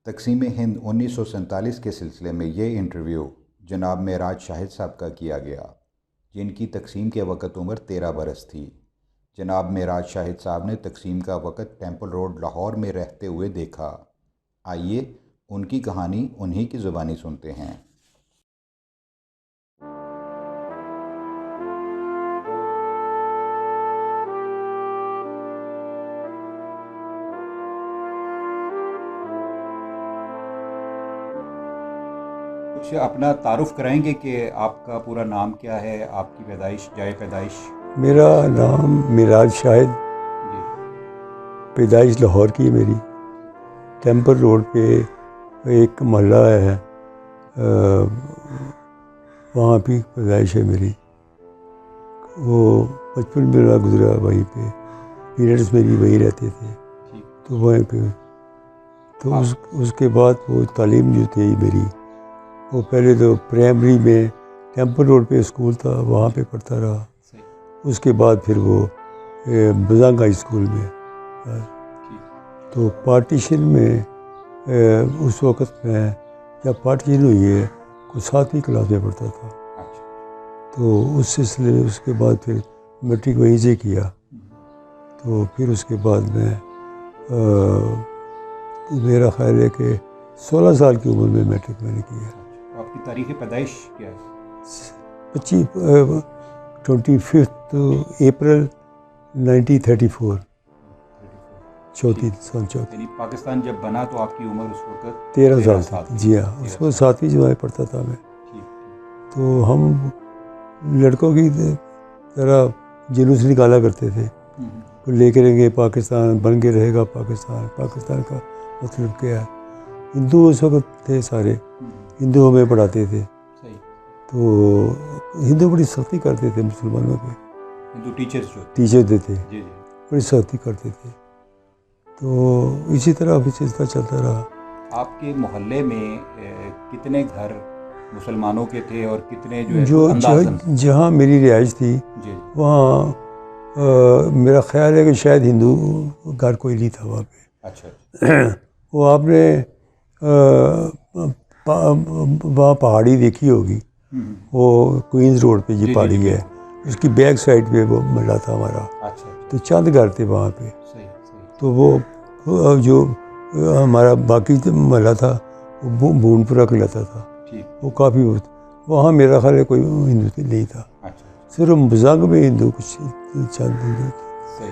تقسیم ہند 1947 کے سلسلے میں یہ انٹرویو جناب معراج شاہد صاحب کا کیا گیا، جن کی تقسیم کے وقت عمر 13 برس تھی۔ جناب معراج شاہد صاحب نے تقسیم کا وقت ٹیمپل روڈ لاہور میں رہتے ہوئے دیکھا۔ آئیے ان کی کہانی انہی کی زبانی سنتے ہیں۔ کچھ اپنا تعارف کرائیں گے کہ آپ کا پورا نام کیا ہے، آپ کی پیدائش، جائے پیدائش؟ میرا نام معراج شاہد، جی۔ پیدائش لاہور کی ہے میری۔ ٹیمپل روڈ پہ ایک محلہ ہے، وہاں پہ پیدائش ہے میری۔ وہ بچپن میرا گزرا وہیں پہ، پیرنٹس میری وہیں رہتے تھے تو وہیں پہ۔ تو اس کے بعد وہ تعلیم جو تھی میری، وہ پہلے تو پرائمری میں ٹیمپل روڈ پہ اسکول تھا، وہاں پہ پڑھتا رہا۔ اس کے بعد پھر وہ بزنگ ہائی اسکول میں۔ تو پارٹیشن میں اس وقت میں جب پارٹیشن ہوئی ہے کوئی 7ویں کلاس میں پڑھتا تھا، تو اس سلسلے میں اس کے بعد پھر میٹرک وہیں سے کیا۔ تو پھر اس کے بعد میں میرا خیال ہے کہ 16 سال کی عمر میں میٹرک میں نے کیا۔ آپ کی تاریخ پیدائش کیا ہے؟ 25 اپریل 1934، چوتھی۔ یعنی پاکستان جب بنا تو آپ کی عمر اس وقت 13 سال تھی۔ جی ہاں، اس وقت 7ویں جماعت پڑھتا تھا میں۔ تو ہم لڑکوں کی طرح جلوس نکالا کرتے تھے، لے کے رہیں گے پاکستان بن کے رہے گا پاکستان۔ پاکستان کا مطلب کیا ہے؟ ہندو اس وقت تھے سارے، ہندو ہمیں پڑھاتے تھے۔ تو ہندو بڑی سختی کرتے تھے مسلمانوں پہ، ہندو ٹیچر دیتے بڑی سختی کرتے تھے۔ تو اسی طرح سلسلہ چلتا رہا۔ آپ کے محلے میں کتنے گھر مسلمانوں کے تھے اور کتنے جو جہاں میری رہائش تھی وہاں میرا خیال ہے کہ شاید ہندو گھر کوئی نہیں تھا وہاں پہ۔ اچھا۔ وہ آپ نے وہاں پہاڑی دیکھی ہوگی، وہ کوئنز روڈ پہ یہ پہاڑی ہے، اس کی بیک سائڈ پہ وہ محلہ تھا ہمارا۔ تو چند گھر تھے وہاں پہ۔ تو وہ جو ہمارا باقی محلہ تھا وہ بھون پورہ کہلاتا تھا، وہ کافی وہاں میرا خیال ہے کوئی ہندو نہیں تھا، صرف بزنگ میں ہندو کچھ چند ہندو تھے۔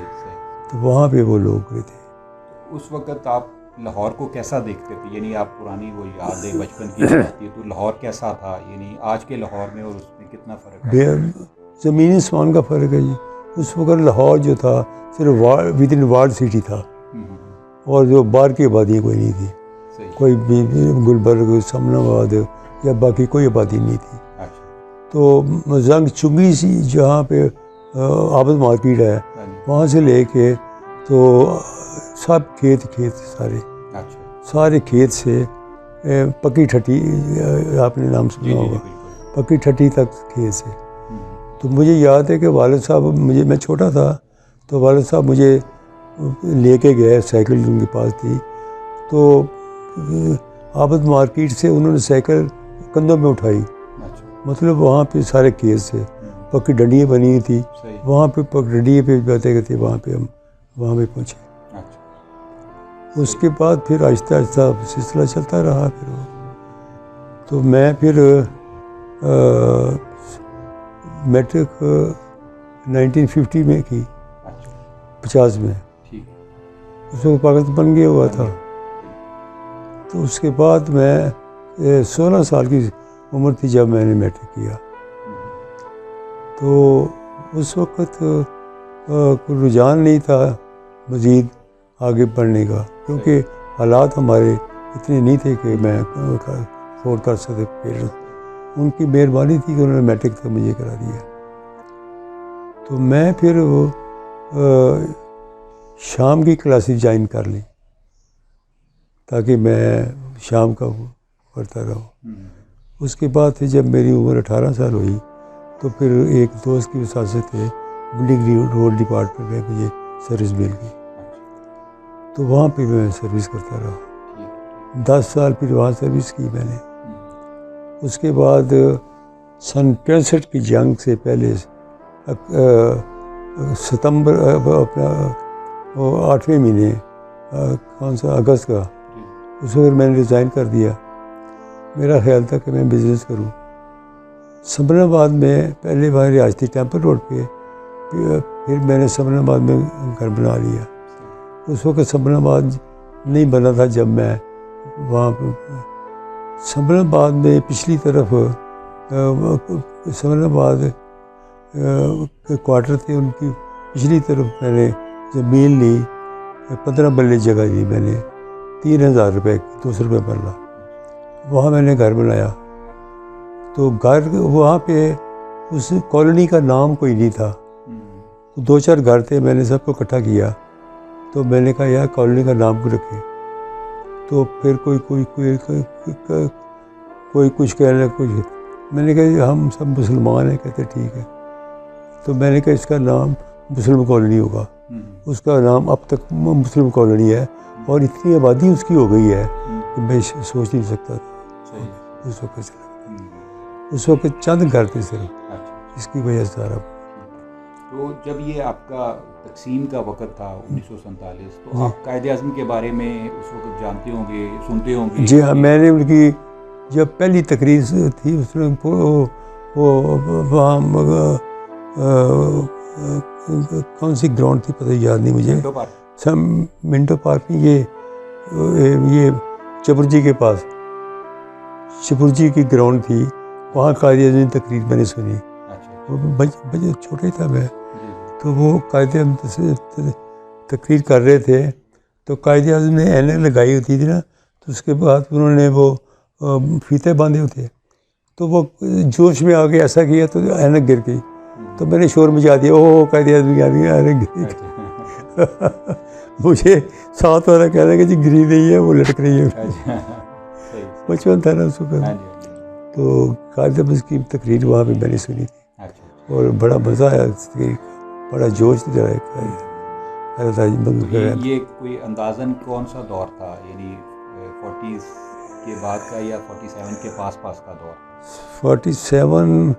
تو وہاں پہ وہ لوگ رہتے۔ اس وقت آپ لاہور کو کیسا دیکھتے تھے؟ یعنی آپ پرانی وہ یاد ہے بچپن کی آتی ہے تو لاہور کیسا تھا؟ یعنی آج کے لاہور میں اور اس میں کتنا فرق ہے؟ زمینی آسمان کا فرق ہے جی۔ اس وقت لاہور جو تھا صرف ود ان وارڈ سٹی تھا، اور جو باہر کی آبادی کوئی نہیں تھی، کوئی بھی گلبرگ، سمن آباد یا باقی کوئی آبادی نہیں تھی۔ تو زنگ چنگی سی جہاں پہ عابد مارکیٹ ہے، وہاں سے لے کے تو سب کھیت سارے کھیت سے پکی ٹھٹی، آپ نے نام سنا ہوگا، پکی ٹھٹی تک کھیت سے۔ تو مجھے یاد ہے کہ والد صاحب میں چھوٹا تھا تو والد صاحب مجھے لے کے گئے، سائیکل ان کے پاس تھی، تو عابد مارکیٹ سے انہوں نے سائیکل کندھوں میں اٹھائی، مطلب وہاں پہ سارے کھیت سے پکی ڈنڈیاں بنی ہوئی تھی، وہاں پہ پکی ڈنڈیاں پہ جاتے کرتے وہاں پہ ہم وہاں پہ پہنچے۔ اس کے بعد پھر آہستہ آہستہ سلسلہ چلتا رہا۔ پھر تو میں پھر میٹرک 1950 میں کی، 50 میں، اس وقت پاکستان بن گیا ہوا تھا۔ تو اس کے بعد میں 16 سال کی عمر تھی جب میں نے میٹرک کیا۔ تو اس وقت کوئی رجحان نہیں تھا مزید آگے بڑھنے کا، کیونکہ حالات ہمارے اتنے نہیں تھے کہ میں افورڈ کر سکتے۔ پیرنٹس ان کی مہربانی تھی کہ انہوں نے میٹرک تک مجھے کرا دیا۔ تو میں پھر وہ شام کی کلاسز جوائن کر لی تاکہ میں شام کا پڑھتا رہوں۔ اس کے بعد پھر جب میری عمر 18 سال ہوئی تو پھر ایک دوست کی وساطت سے بلڈنگ روڈ ڈپارٹمنٹ میں مجھے سروس مل گئی، تو وہاں پہ میں سروس کرتا رہا۔ 10 سال پھر وہاں سروس کی میں نے. اس کے بعد سن 65 کی جنگ سے پہلے ستمبر اپنا وہ 8ویں مہینے کون سا اگست کا, اس وقت میں نے ریزائن کر دیا. میرا خیال تھا کہ میں بزنس کروں. سمن آباد میں پہلے وہاں ریاستی ٹیمپل روڈ پہ, پھر میں نے سمن آباد میں گھر بنا لیا. اس وقت سمن آباد نہیں بنا تھا جب میں وہاں پہ. سمن آباد میں پچھلی طرف سمن آباد کے کوارٹر تھے, ان کی پچھلی طرف میں نے زمین لی, 15 مرلے جگہ لی میں نے, 3000 روپے کی, 200 روپے مرلہ. وہاں میں نے گھر بنایا. تو گھر وہاں پہ اس کالونی کا نام کوئی نہیں تھا, 2-4 گھر تھے, میں نے سب کو اکٹھا کیا. تو میں نے کہا یار کالونی کا نام کو رکھے. تو پھر کوئی کچھ کہنے لگا, کچھ. میں نے کہا ہم سب مسلمان ہیں. کہتے ٹھیک ہے. تو میں نے کہا اس کا نام مسلم کالونی ہوگا. اس کا نام اب تک مسلم کالونی ہے, اور اتنی آبادی اس کی ہو گئی ہے کہ میں سوچ نہیں سکتا تھا اس وقت سے. اس وقت چند گھر تھے صرف, اس کی وجہ سے سارا. تو جب یہ آپ کا تقسیم کا وقت تھا 1947, تو آپ قائد اعظم کے بارے میں اس وقت جانتے ہوں گے, سنتے ہوں گے؟ جی ہاں, میں نے ان کی جب پہلی تقریر تھی اس میں وہ وہاں کون سی گراؤنڈ تھی پتہ یاد نہیں مجھے, منٹو پارک میں, یہ چپرجی کے پاس چپرجی کی گراؤنڈ تھی, وہاں قائد اعظم کی تقریر میں نے سنی. بچے چھوٹے تھا میں, تو وہ قائد اعظم تقریر کر رہے تھے. تو قائد اعظم نے اینک لگائی ہوتی تھی نا, تو اس کے بعد انہوں نے وہ فیتے باندھے ہوتے, تو وہ جوش میں آ کے ایسا کیا تو اینک گر گئی. تو میں نے شور مچا دیا, او قائد اعظم کی اینک گر گئی. مجھے ساتھ والا کہہ رہا ہے کہ جی گری نہیں ہے, وہ لٹک رہی ہے. بچپن تھا نا اس وقت. تو قائد اعظم کی تقریر وہاں پہ میں نے سنی تھی, اور بڑا مزہ آیا اس تقریر کا, بڑا جوش دیا. یہ کوئی اندازاً کون سا دور تھا, یعنی 40s کے بعد کا یا 47 کے پاس کا دور؟ 47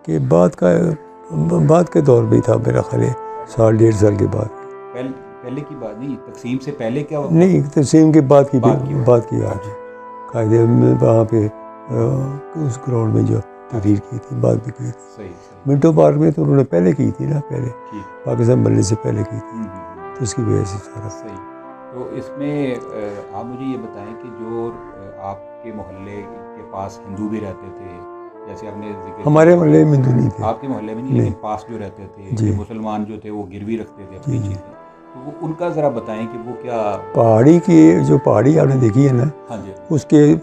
کے بعد کے دور میں تھا میرا خیال ہے, 1.5 سال کے بعد. پہلے کی بات نہیں, تقسیم سے پہلے کیا؟ نہیں, تقسیم کے بعد کی بات کی آج. قائد اعظم نے وہاں پہ اس گراؤنڈ میں جو تقریر کی تھی, بات بھی کی تھی. منٹو پارک میں تو انہوں نے پہلے کی تھی نا, پہلے پاکستان بننے سے پہلے کی تھی, تو اس کی وجہ سے سارا. تو اس میں آپ مجھے یہ بتائیں کہ جو آپ کے محلے کے پاس ہندو بھی رہتے تھے, جیسے آپ نے ذکر, ہمارے محلے میں ہندو نہیں تھے. آپ کے محلے میں نہیں, لیکن پاس جو رہتے تھے مسلمان جو تھے وہ گروی رکھتے تھے اپنی چیزیں, تو وہ ان کا ذرا بتائیں کہ وہ کیا. پہاڑی کی جو پہاڑی آپ نے دیکھی ہے نا, اس کے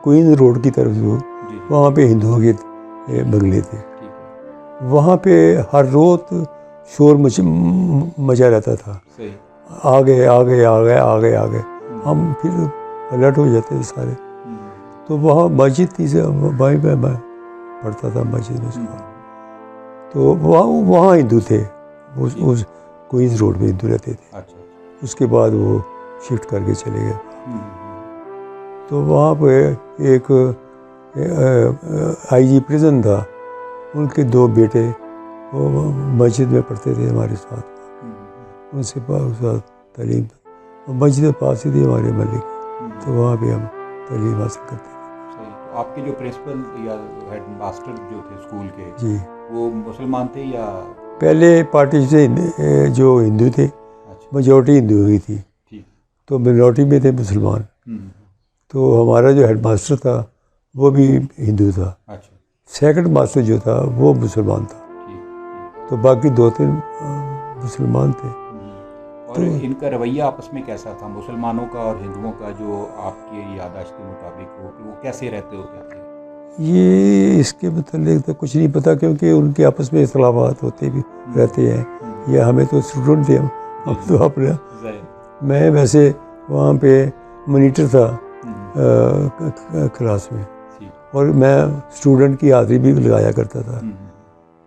کوئنز روڈ کی طرف جو وہاں پہ ہندوؤں کے بنگلے تھے. وہاں پہ ہر روز شور مچا رہتا تھا, آگے آگے آگے آگے آگے. ہم پھر الرٹ ہو جاتے تھے سارے. تو وہاں مسجد تھی, بھائی میں پڑھتا تھا مسجد میں. تو وہاں ہندو تھے, اس کوئنز روڈ میں ہندو رہتے تھے. اس کے بعد وہ شفٹ کر کے چلے گئے. تو وہاں پہ ایک آئی جی پریزن تھا, ان کے 2 بیٹے وہ مسجد میں پڑھتے تھے ہمارے ساتھ. ان سے ساتھ تعلیم, مسجد پاس ہی تھی ہمارے محلے کی, تو وہاں پہ ہم تعلیم حاصل کرتے تھے. تو آپ کے جو پرنسپل یا ہیڈ ماسٹر جو تھے اسکول کے, جی وہ مسلمان تھے یا پہلے پارٹی سے جو ہندو تھے, میجورٹی ہندو ہوئی تھی, تو مینورٹی میں تھے مسلمان. تو ہمارا جو ہیڈ ماسٹر تھا وہ بھی ہندو تھا. سیکنڈ ماسٹر جو تھا وہ مسلمان تھا. تو باقی 2-3 مسلمان تھے. اور ان کا رویہ آپس میں کیسا تھا, مسلمانوں کا اور ہندوؤں کا, جو آپ کی یادداشت کے مطابق ہو کہ وہ کیسے رہتے ہوتے تھے؟ یہ اس کے متعلق تو کچھ نہیں پتہ, کیونکہ ان کے آپس میں اختلافات ہوتے بھی رہتے ہیں. یا ہمیں تو اسٹوڈنٹ تھے, ہم تو اپنے, میں ویسے وہاں پہ مانیٹر تھا کلاس میں, اور میں اسٹوڈنٹ کی حاضری بھی لگایا کرتا تھا.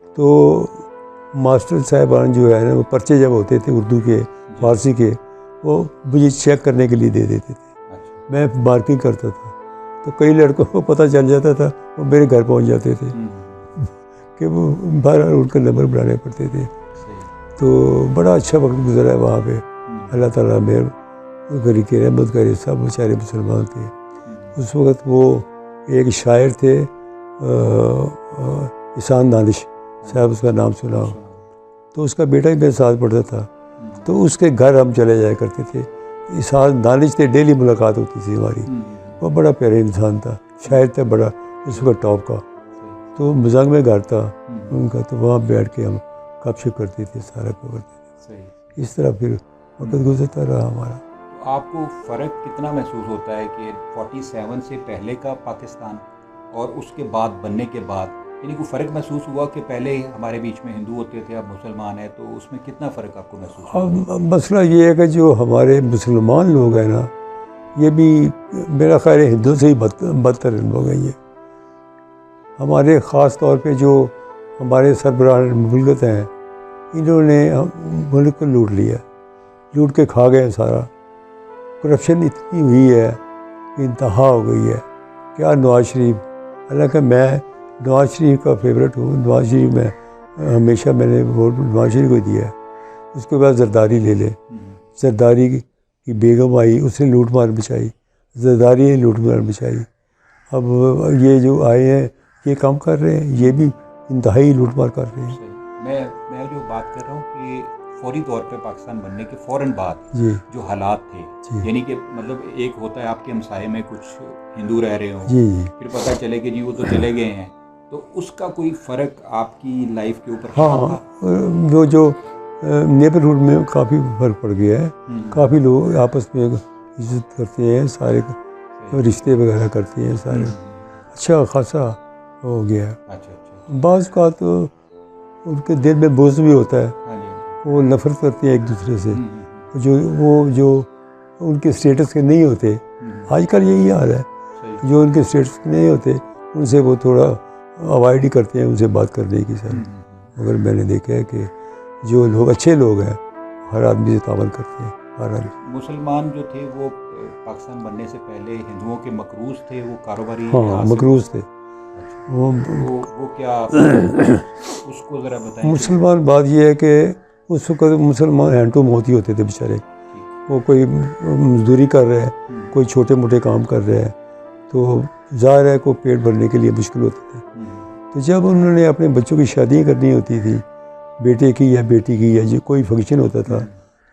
تو ماسٹر صاحبان جو ہے نا, وہ پرچے جب ہوتے تھے اردو کے فارسی کے, وہ مجھے چیک کرنے کے لیے دے دیتے تھے. میں مارکنگ کرتا تھا تو کئی لڑکوں کو پتہ چل جاتا تھا، وہ میرے گھر پہنچ جاتے تھے کہ وہ بارہ ان کا نمبر بنانے پڑتے تھے. تو بڑا اچھا وقت گزرا ہے وہاں پہ. اللہ تعالیٰ میرے کی رحمت کرے. سب بیچارے مسلمان تھے. اس وقت وہ ایک شاعر تھے احسان دانش صاحب، اس کا نام سنا ہو. تو اس کا بیٹا ہی میرے ساتھ پڑھتا تھا. تو اس کے گھر ہم چلے جایا کرتے تھے. احسان دانش سے ڈیلی ملاقات ہوتی تھی ہماری. وہ بڑا پیارا انسان تھا، شاعر تھا بڑا اس وقت ٹاپ کا. تو مزنگ میں گھر تھا ان کا، تو وہاں بیٹھ کے ہم گپ شپ کرتے تھے، سارا کرتے تھے. اس طرح پھر وقت گزرتا رہا ہمارا. آپ کو فرق کتنا محسوس ہوتا ہے کہ 47 سے پہلے کا پاکستان اور اس کے بعد بننے کے بعد، یعنی کوئی فرق محسوس ہوا کہ پہلے ہمارے بیچ میں ہندو ہوتے تھے اب مسلمان ہیں، تو اس میں کتنا فرق آپ کو محسوس ہوا؟ اب مسئلہ یہ ہے کہ جو ہمارے مسلمان لوگ ہیں نا، یہ بھی میرا خیال ہے ہندو سے ہی بدتر لوگ ہیں. یہ ہمارے خاص طور پہ جو ہمارے سربراہ مملکت ہیں، انہوں نے ملک کو لوٹ لیا، لوٹ کے کھا گئے سارا. کرپشن اتنی ہوئی ہے کہ انتہا ہو گئی ہے. کیا نواز شریف، حالانکہ میں نواز شریف کا فیوریٹ ہوں. نواز شریف میں ہمیشہ میں نے ووٹ نواز شریف کو دیا ہے. اس کے بعد زرداری لے لے. زرداری کی بیگم آئی، اس نے لوٹ مار مچائی. زرداری نے لوٹ مار مچائی. اب یہ جو آئے ہیں یہ کام کر رہے ہیں، یہ بھی انتہائی لوٹ مار کر رہے ہیں. میں جو بات کر رہا ہوں کہ فوری طور پہ پاکستان بننے کے فوراً بعد جو حالات تھے، یعنی کہ مطلب ایک ہوتا ہے آپ کے ہمسائے میں کچھ ہندو رہ رہے ہوں، پھر پتہ چلے کہ جی وہ تو چلے گئے ہیں، تو اس کا کوئی فرق آپ کی لائف کے اوپر؟ ہاں، جو نیبرہڈ میں کافی فرق پڑ گیا ہے. کافی لوگ آپس میں عزت کرتے ہیں، سارے رشتے وغیرہ کرتے ہیں، سارے اچھا خاصا ہو گیا. بعض کا تو ان کے دل میں بغض بھی ہوتا ہے، وہ نفرت کرتے ہیں ایک دوسرے سے. جو ان کے اسٹیٹس کے نہیں ہوتے، آج کل یہی حال ہے، جو ان کے اسٹیٹس کے نہیں ہوتے ان سے وہ تھوڑا اوائڈ ہی کرتے ہیں ان سے بات کرنے کی. سر مگر میں نے دیکھا ہے کہ جو لوگ اچھے لوگ ہیں ہر آدمی سے تعاون کرتے ہیں. ہر آدمی مسلمان جو تھے وہ پاکستان بننے سے پہلے ہندوؤں کے مقروض تھے، وہ کاروباری مقروض تھے. وہ کیا اس کو ذرا بتائیں. مسلمان بات یہ ہے کہ اس وقت مسلمان ہینڈ ٹو ماؤتھ ہی ہوتے تھے بیچارے. وہ کوئی مزدوری کر رہے ہیں، کوئی چھوٹے موٹے کام کر رہے ہیں، تو ظاہر ہے کو پیٹ بھرنے کے لیے مشکل ہوتے تھے. تو جب انہوں نے اپنے بچوں کی شادیاں کرنی ہوتی تھی، بیٹے کی یا بیٹی کی یا جو کوئی فنکشن ہوتا تھا،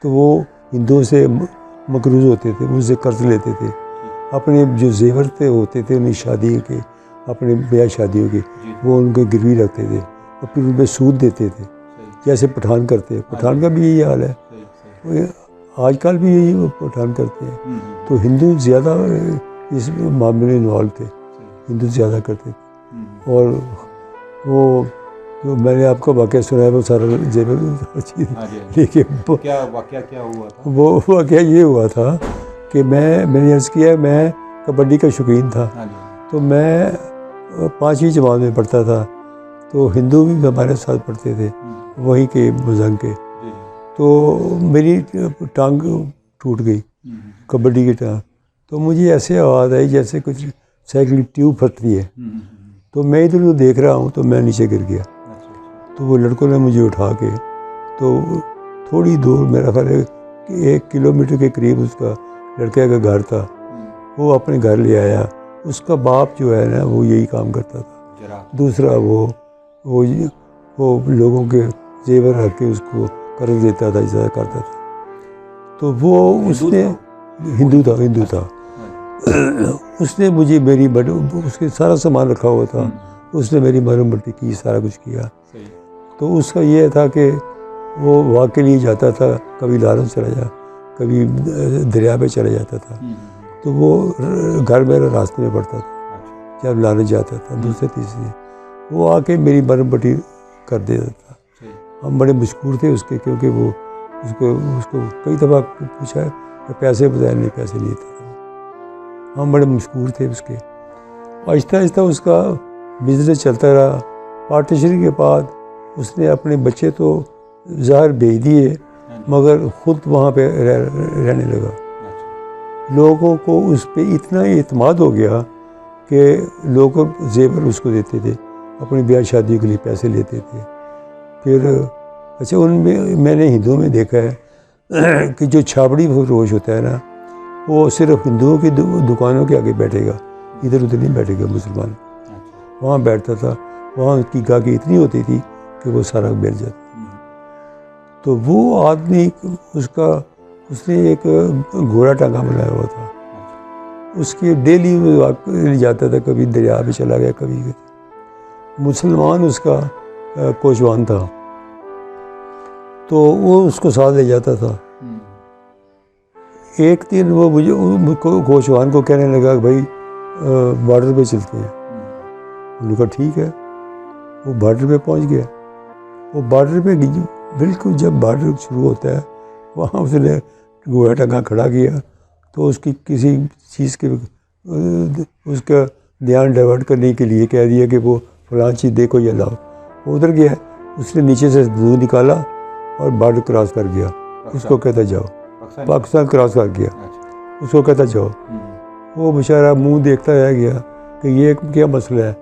تو وہ ہندوؤں سے مقروض ہوتے تھے، ان سے قرض لیتے تھے. اپنے جو زیور تھے ہوتے تھے انہیں شادی کے، اپنے بیاہ شادیوں کے، وہ ان کو گروی رکھتے تھے اور پھر ان پہ سود دیتے تھے، جیسے پٹھان کرتے ہیں. پٹھان کا بھی یہی حال ہے، آج کل بھی یہی پٹھان کرتے ہیں. تو ہندو زیادہ اس معاملے میں انوالو تھے، ہندو زیادہ کرتے تھے. اور وہ جو میں نے آپ کا واقعہ سنا ہے وہ سارا زیور چیز، لیکن کیا واقعہ کیا ہوا تھا؟ وہ واقعہ یہ ہوا تھا کہ میں نے عرض کیا میں کبڈی کا شوقین تھا. تو میں 5ویں جماعت میں پڑھتا تھا، تو ہندو بھی ہمارے ساتھ پڑھتے تھے وہیں کے مزنگ کے. تو میری ٹانگ ٹوٹ گئی، کبڈی کی ٹانگ. تو مجھے ایسے آواز آئی جیسے کچھ سائیکل ٹیوب پھٹتی ہے. تو میں ادھر ادھر دیکھ رہا ہوں تو میں نیچے گر گیا. تو وہ لڑکوں نے مجھے اٹھا کے، تو تھوڑی دور میرا خیال ہے کہ 1 کلومیٹر کے قریب اس کا لڑکے کا گھر تھا، وہ اپنے گھر لے آیا. اس کا باپ جو ہے نا وہ یہی کام کرتا تھا. دوسرا وہ لوگوں کے زیور رکھ کے اس کو قرض دیتا تھا، اجازت کرتا تھا. تو وہ اس نے ہندو تھا. اس نے مجھے اس کے سارا سامان رکھا ہوا تھا، اس نے میری مرہم پٹی کی، سارا کچھ کیا. تو اس کا یہ تھا کہ وہ واک کے لیے جاتا تھا، کبھی لارنس چلا جا، کبھی دریا پہ چلا جاتا تھا. تو وہ گھر میرا راستے میں پڑتا تھا، جب لارنس جاتا تھا دوسرے تیسرے، وہ آ کے میری مرہم پٹی کر دیتا تھا. ہم بڑے مشکور تھے اس کے، کیونکہ وہ اس کو کئی دفعہ پوچھا کہ پیسے بتائے، نہیں پیسے نہیں دیتا تھا. ہم بڑے مشکور تھے اس کے. آہستہ آہستہ اس کا بزنس چلتا رہا. پارٹیشن کے بعد اس نے اپنے بچے تو ظاہر بھیج دیے، مگر خود وہاں پہ رہنے لگا. لوگوں کو اس پہ اتنا اعتماد ہو گیا کہ لوگ زیور اس کو دیتے تھے، اپنی بیاہ شادی کے لیے پیسے لیتے تھے. پھر اچھا ان میں نے ہندوؤں میں دیکھا ہے کہ جو چھاپڑی فروش ہوتا ہے نا، وہ صرف ہندوؤں کی دکانوں کے آگے بیٹھے گا، ادھر ادھر نہیں بیٹھے گا مسلمان. وہاں بیٹھتا تھا، وہاں اس کی گاہکی اتنی ہوتی تھی کہ وہ سارا بیٹھ جاتا. تو وہ آدمی اس نے ایک گھوڑا ٹانگا بنایا ہوا تھا، اس کے ڈیلی جاتا تھا، کبھی دریا میں چلا گیا، کبھی مسلمان اس کا کوچوان تھا، تو وہ اس کو ساتھ لے جاتا تھا. ایک دن وہ مجھے کوچوان کو کہنے لگا کہ بھائی بارڈر پہ چلتے ہیں. انہوں نے کہا ٹھیک ہے. وہ بارڈر پہ پہنچ گیا. وہ بارڈر پہ بالکل جب بارڈر شروع ہوتا ہے وہاں اس نے گھوڑا ٹانگا کھڑا کیا، تو اس کی کسی چیز کے اس کا دھیان ڈائیورٹ کرنے کے لیے کہہ دیا کہ وہ فلاں چیز دیکھو یا لاؤ. وہ ادھر گیا، اس نے نیچے سے دودھ نکالا اور بارڈر کراس کر گیا. اس کو کہتا جاؤ، پاکستان کراس کر گیا، اس کو کہتا جاؤ. وہ بیچارہ منہ دیکھتا رہ گیا کہ یہ کیا مسئلہ ہے.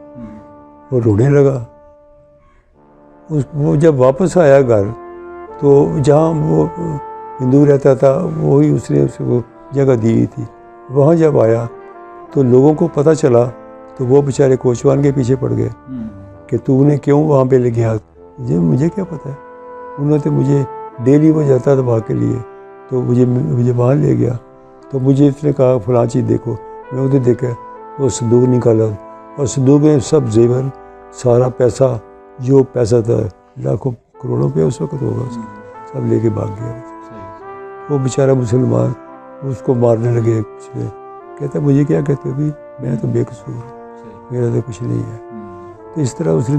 وہ رونے لگا. وہ جب واپس آیا گھر تو جہاں وہ ہندو رہتا تھا وہی اس نے اس کو جگہ دی ہوئی تھی. وہاں جب آیا تو لوگوں کو پتہ چلا تو وہ بیچارے کوچوان کے پیچھے پڑ گئے کہ تو نے کیوں وہاں پہ لے گیا. مجھے کیا پتہ ہے، انہوں نے مجھے ڈیلی وہ جاتا تھا وہاں کے لیے، تو مجھے وہاں لے گیا. تو مجھے اس نے کہا فلاں چیز دیکھو. میں ادھر دیکھا، وہ صندوق نکالا اور صندوق میں سب زیور، سارا پیسہ، جو پیسہ تھا لاکھوں کروڑوں پہ اس وقت ہوگا، سب لے کے بھاگ گیا. وہ بیچارہ مسلمان اس کو مارنے لگے. کہتا مجھے کیا کہتے ہو، میں تو بے قصور ہوں، میرا تو کچھ نہیں ہے. تو اس طرح اس نے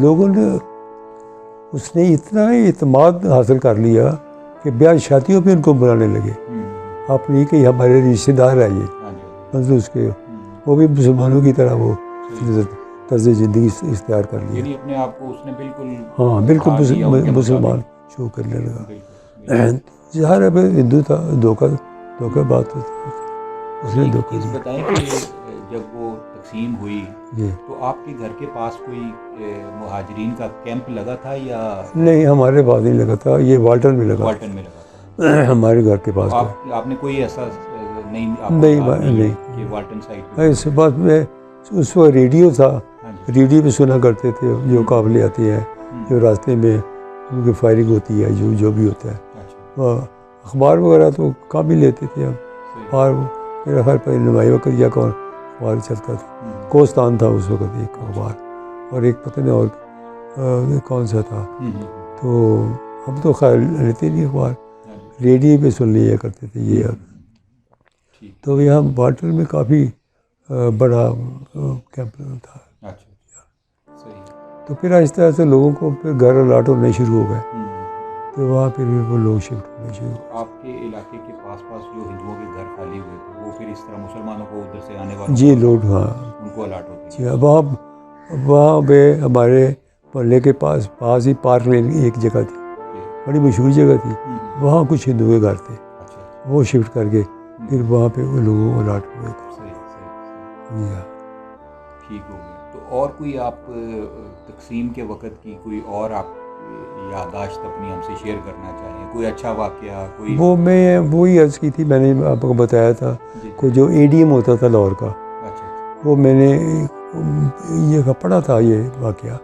لوگوں نے اس نے اتنا اعتماد حاصل کر لیا کہ بیاہ شادیوں پہ ان کو بلانے لگے. آپ نہیں کہ ہمارے رشتے دار ہیں یہ، مطلب اس کے وہ بھی مسلمانوں کی طرح وہ طرز زندگی اختیار کر لیا. یعنی اپنے آپ کو اس نے بالکل، ہاں بالکل مسلمان شو کرنے لگا. ظاہر ہے ہندو تھا، دھوکہ بات ہوتی، اس نے دھوکہ دیا. بتائیں کہ جب وہ تقسیم ہوئی تو آپ کے گھر کے پاس کوئی مہاجرین کا کیمپ لگا تھا یا نہیں؟ ہمارے پاس نہیں لگا تھا، یہ والٹن میں لگا. والٹن میں لگا تھا ہمارے گھر کے پاس. آپ نے کوئی ایسا نہیں کہ والٹن سائٹ اس بات میں اس وقت ریڈیو تھا، ریڈیو پہ سنا کرتے تھے جو قافلے آتے ہیں، جو راستے میں ان کی فائرنگ ہوتی ہے، جو بھی ہوتا ہے. اخبار وغیرہ تو کام ہی لیتے تھے ہم. اور میرا خیال پر نمائی وقت یا کون اخبار چلتا تھا. کوستان تھا اس وقت ایک اخبار، اور ایک پتہ نہیں اور کون سا تھا. تو ہم تو خیر لیتے نہیں اخبار، ریڈیو پہ سن لیا کرتے تھے یہ. تو یہاں والٹر میں کافی بڑا کیمپ تھا. تو پھر آہستہ آہستہ لوگوں کو پھر گھر الاٹ ہونے شروع ہو گئے، تو وہاں پھر وہ لوگ شفٹ ہونے شروع ہوئے. آپ کے علاقے کے پاس جو ہندوؤں کے گھر خالی ہوئے تھے وہ پھر اس طرح مسلمانوں کو ادھر سے آنے والوں جی لوٹ، ہاں ان کو الاٹ ہوتی جی. وہاں پہ ہمارے محلے کے پاس ہی پارک لین ایک جگہ تھی، بڑی مشہور جگہ تھی. وہاں کچھ ہندو کے گھر تھے، وہ شفٹ کر کے پھر وہاں پہ وہ لوگوں کو الاٹ ہوئے. جی ہاں ٹھیک ہو گیا. تو اور کوئی آپ تقسیم کے وقت کی کوئی اور آپ یادداشت اپنی ہم سے شیئر کرنا چاہیں، کوئی اچھا واقعہ؟ کوئی وہ میں وہی عرض کی تھی، میں نے آپ کو بتایا تھا کہ جو اے ڈی ایم ہوتا تھا لاہور کا، وہ میں نے یہ پڑھا تھا یہ واقعہ.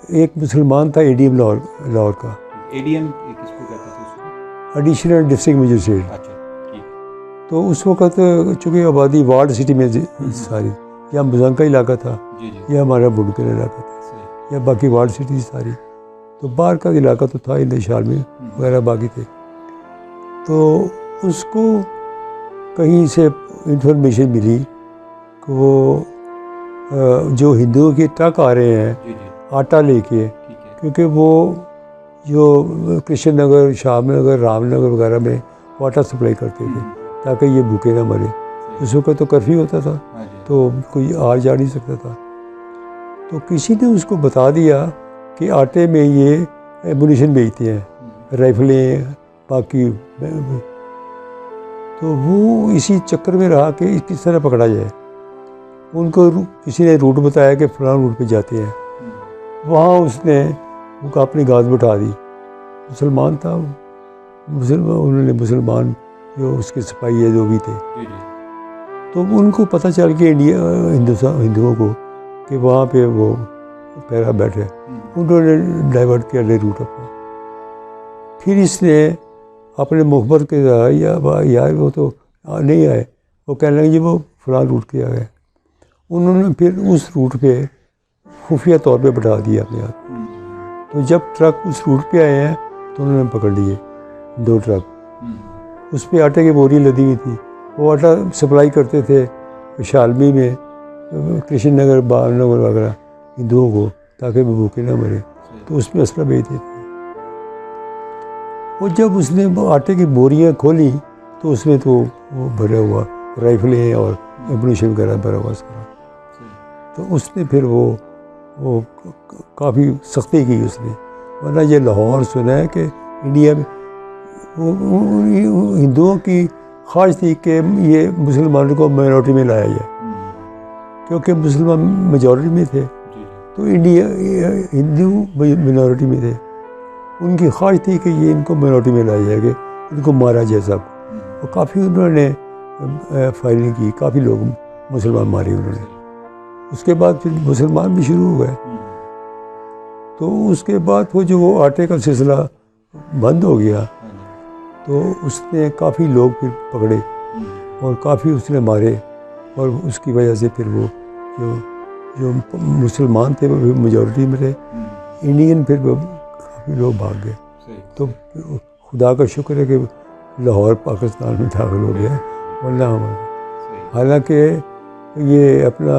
ایک مسلمان تھا اے ڈی ایم لاہور کا. اے ڈی ایم کس کو کہتے تھے؟ Additional district magistrate. تو اس وقت چونکہ آبادی وارڈ سٹی میں ساری، یا مزنگ کا علاقہ تھا یا ہمارا بڑکر علاقہ تھا یا باقی وارڈ سٹی ساری. تو باہر کا علاقہ تو تھا ہی، شال میں وغیرہ باقی تھے. تو اس کو کہیں سے انفارمیشن ملی کہ وہ جو ہندوؤں کے ٹرک آ رہے ہیں آٹا لے کے، کیونکہ وہ جو کرشن نگر، شام نگر، رام نگر وغیرہ میں وہ آٹا سپلائی کرتے تھے تاکہ یہ بھوکے نہ مرے. اس وقت تو کرفیو ہوتا تھا تو کوئی آ جا نہیں سکتا تھا. تو کسی نے اس کو بتا دیا کہ آٹے میں یہ ایمونیشن بیچتے ہیں، رائفلیں باقی. تو وہ اسی چکر میں رہا کہ کس طرح پکڑا جائے. ان کو کسی نے روٹ بتایا کہ فلاں روٹ پہ جاتے ہیں. وہاں اس نے ان کو اپنی گاڑی بٹھا دی. مسلمان تھا، انہوں نے مسلمان جو اس کے سپاہی ہے جو بھی تھے، تو ان کو پتہ چل کے ہندوؤں کو کہ وہاں پہ وہ پیرا بیٹھے. انہوں نے ڈائیورٹ کیا روٹ اپنا. پھر اس نے اپنے مخبر کے یار وہ تو نہیں آئے، وہ کہنے لگے جی وہ فلاں روٹ پہ آ گئے. انہوں نے پھر اس روٹ پہ خفیہ طور پہ بٹھا دیا اپنے ہاتھ. تو جب ٹرک اس روٹ پہ آئے ہیں تو انہوں نے پکڑ لیے 2 ٹرک. اس پہ آٹے کی بوری لدی ہوئی تھی. وہ آٹا سپلائی کرتے تھے شالمی میں، کرشن نگر، بال نگر وغیرہ ہندوؤں کو، تاکہ وہ بھوکے نہ مرے. تو اس میں اسلحہ بیچتے تھے. وہ جب اس نے وہ آٹے کی بوریاں کھولی تو اس میں تو وہ بھرا ہوا رائفلیں اور ایمونیشن وغیرہ بھرا ہوا سارا. تو اس نے پھر وہ کافی سختی کی اس نے. ورنہ یہ لاہور سنا ہے کہ انڈیا میں ہندوؤں کی خواہش تھی کہ یہ مسلمانوں کو مائنورٹی میں لایا جائے، کیونکہ مسلمان میجورٹی میں تھے تو انڈیا ہندو مائنورٹی میں تھے. ان کی خواہش تھی کہ یہ ان کو مائنورٹی میں لایا جائے کہ ان کو مارا جائے سب. اور کافی انہوں نے فائرنگ کی، کافی لوگ مسلمان مارے انہوں نے. اس کے بعد پھر مسلمان بھی شروع ہو گئے. تو اس کے بعد وہ آٹے کا سلسلہ بند ہو گیا. تو اس نے کافی لوگ پھر پکڑے اور کافی اس نے مارے. اور اس کی وجہ سے پھر وہ جو مسلمان تھے وہ میجورٹی میں رہے. انڈین پھر کافی لوگ بھاگ گئے. تو خدا کا شکر ہے کہ لاہور پاکستان میں داخل ہو گیا، ورنہ ہمارے. حالانکہ یہ اپنا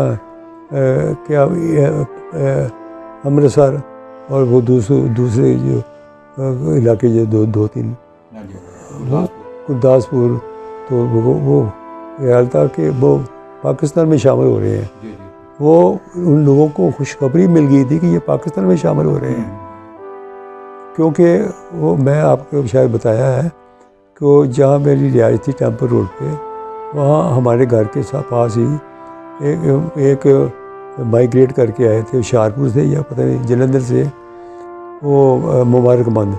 کیا امرتسر اور وہ دوسرے جو علاقے جو 2-3 گرداسپور، تو وہ خیال تھا کہ وہ پاکستان میں شامل ہو رہے ہیں. وہ ان لوگوں کو خوشخبری مل گئی تھی کہ یہ پاکستان میں شامل ہو رہے ہیں، کیونکہ وہ میں آپ کو شاید بتایا ہے کہ وہ جہاں میری رہائش تھی ٹیمپل روڈ پہ، وہاں ہمارے گھر کے پاس ہی ایک مائیگریٹ کر کے آئے تھے، ہوشیارپور سے یا پتہ نہیں جلندھر سے، وہ مبارک مند،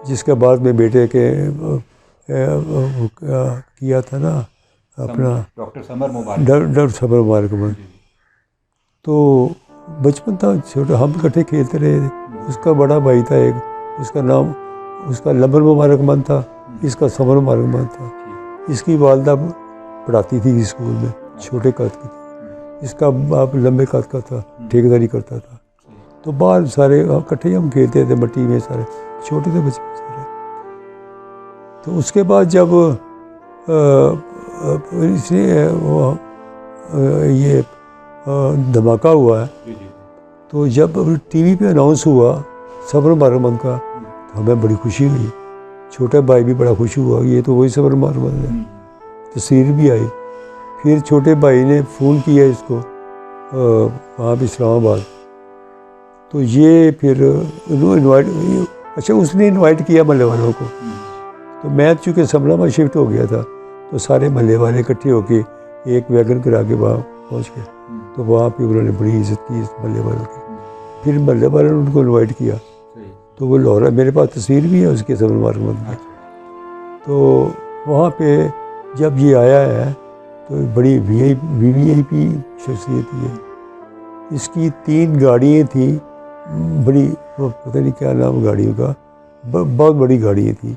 جس کے بعد میں بیٹے کے کیا تھا نا اپنا ڈاکٹر سمر مبارک. ڈاکٹر سمر مبارک مند. تو بچپن تھا چھوٹا، ہم اکٹھے کھیلتے رہے. اس کا بڑا بھائی تھا ایک، اس کا نام لمبر مبارک مند تھا، اس کا سمر مبارک مند تھا. اس کی والدہ پڑھاتی تھی اسکول میں، چھوٹے قد کی تھی. اس کا باپ لمبے قد کا تھا، ٹھیکیداری کرتا تھا. تو باہر سارے اکٹھے ہم کھیلتے تھے مٹی میں، سارے چھوٹے تھے بچے سارے. تو اس کے بعد جب اس نے یہ دھماکہ ہوا ہے، تو جب ٹی وی پہ اناؤنس ہوا سمر مبارک مند کا، تو ہمیں بڑی خوشی ہوئی. چھوٹا بھائی بھی بڑا خوش ہوا، یہ تو وہی سمر مبارک مند ہے. تصویر بھی آئی. پھر چھوٹے بھائی نے فون کیا اس کو وہاں پہ اسلام آباد. تو یہ پھر اس نے انوائٹ کیا محلے والوں کو. تو میں چونکہ سملہ میں شفٹ ہو گیا تھا، تو سارے محلے والے اکٹھے ہو کے ایک ویگن کرا کے وہاں پہنچ گئے. تو وہاں پہ انہوں نے بڑی عزت کی اس محلے والوں کی. پھر محلے والوں نے ان کو انوائٹ کیا. تو وہ لاہور، میرے پاس تصویر بھی ہے اس کے سمر مبارک مند کی. تو وہاں پہ جب یہ آیا ہے تو بڑی وی آئی پی شخصیت ہے. اس کی 3 گاڑیاں تھیں بڑی، وہ پتہ نہیں کیا نام گاڑیوں کا، بہت بڑی گاڑیاں تھیں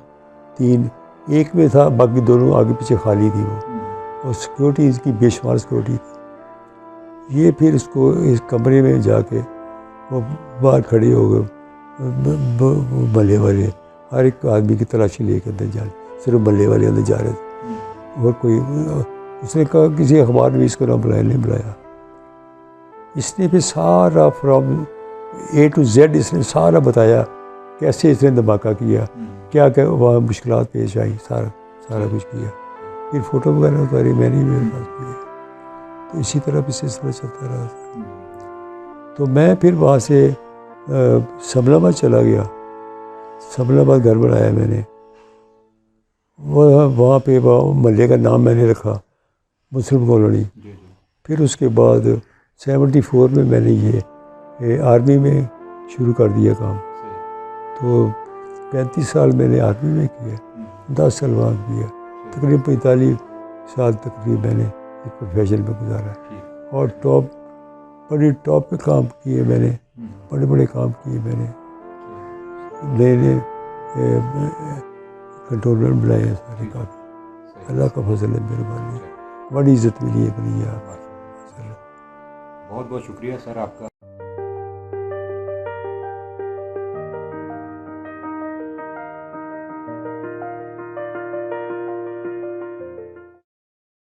3. ایک میں تھا، باقی دونوں آگے پیچھے خالی تھی وہ. اور سیکورٹی اس کی بے شمار سیکورٹی تھی. یہ پھر اس کو اس کمرے میں جا کے وہ باہر کھڑے ہو گئے محلے والے، ہر ایک آدمی کی تلاشی لے کے اندر جا رہے، صرف محلے والے اندر جا رہے تھے. اور کوئی، اس نے کہا کسی اخبار میں اس کو نہ بلایا، نہیں بلایا. اس نے پھر سارا فرام A to Z اس نے سارا بتایا، کیسے اس نے دھماکہ کیا، کیا کہ وہاں مشکلات پیش آئی، سارا کچھ کیا. پھر فوٹو وغیرہ اتاری میں نے میرے پاس کیا. تو اسی طرح بھی سلسلہ چلتا رہا. تو میں پھر وہاں سے سملہ آباد چلا گیا. سملہ آباد گھر بنایا میں نے. وہاں پہ محلے کا نام میں نے رکھا مسلم کالونی. جی جی. پھر اس کے بعد 74 میں میں نے یہ آرمی میں شروع کر دیا کام. تو 35 سال میں نے آرمی میں کیا, 10 سال وہاں کیا, تقریباً 45 سال تقریباً میں نے اس پروفیشن میں گزارا. اور بڑی ٹاپ پہ کام کیے میں نے, بڑے کام کیے میں نے, نئے کنٹرولر بنائے ہیں سارے. کافی اللہ کا فضل ہے, مہربانی, بڑی عزت ملی ہے. بہت بہت شکریہ سر آپ کا